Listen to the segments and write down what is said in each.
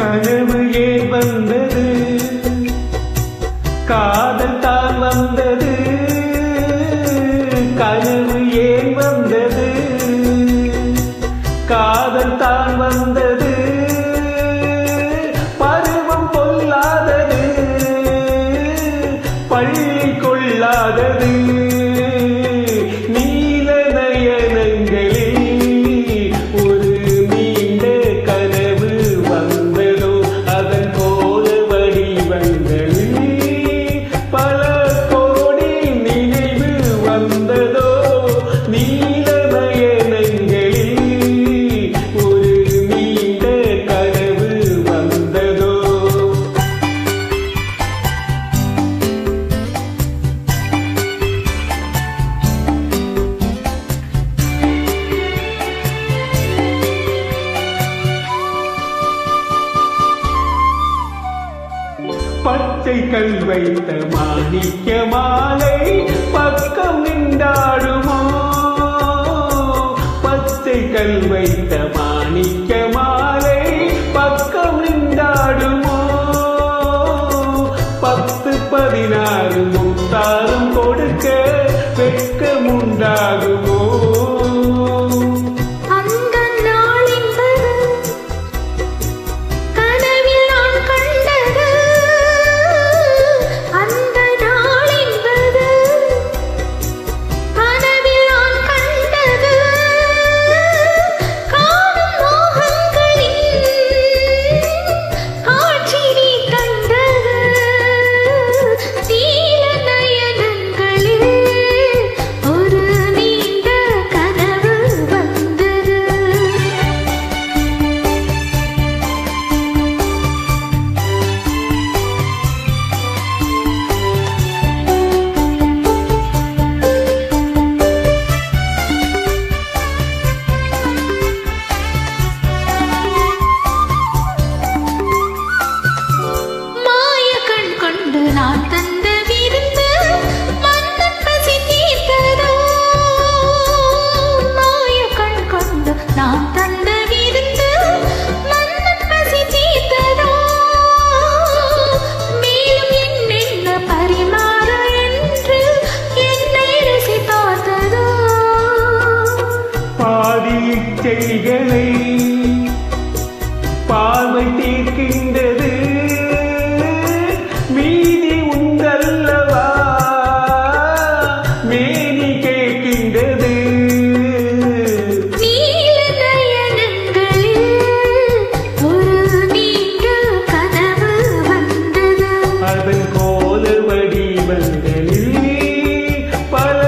கனவு ஏன் வந்தது, காதல் தான் வந்தது. கனவு ஏன் வந்தது, காதல் தான் வந்தது. பருவம் பொல்லாதது, பள்ளி கொள்ளாதது. நீல நயனங்களில் ஒரு நீண்ட கனவு வந்ததோ, அதன் கோல வடிவங்களில் பல கோடி நினைவு வந்ததோ. நீல நயனங்களில் ஒரு நீண்ட கனவு வந்ததோ. பச்சை கல் வைத்த மாணிக்க மாலை பக்கம் நின்றாடுமோ, பச்சை கல் வைத்த மாணிக்க மாலை பக்கம் நின்றாடுமோ. 10, 16 முத்தாரம் கொடுக்க வெட்கமுண்டாகுமோ. நான் தந்த விருந்து மன்னன் பசி தீர்த்ததோ, மாய கண் கொண்டு நான் தந்த விருந்து மன்னன் பசி தீர்த்ததோ. மேலும் என்னென்ன பரிமாற என்று என்னை ருசி பார்த்ததோ. பாதி இச்சைகளை பார்வை தீர்க்கின்றது, மீதி உண்டல்லவா மேனி கேட்கின்றது. நீல நயனங்களில் ஒரு நீண்ட கனவு வந்தது, அதன் கோல வடிவங்களில் பல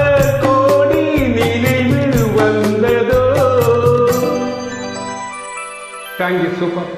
கோடி நினைவு வந்ததோ. Thank you, super.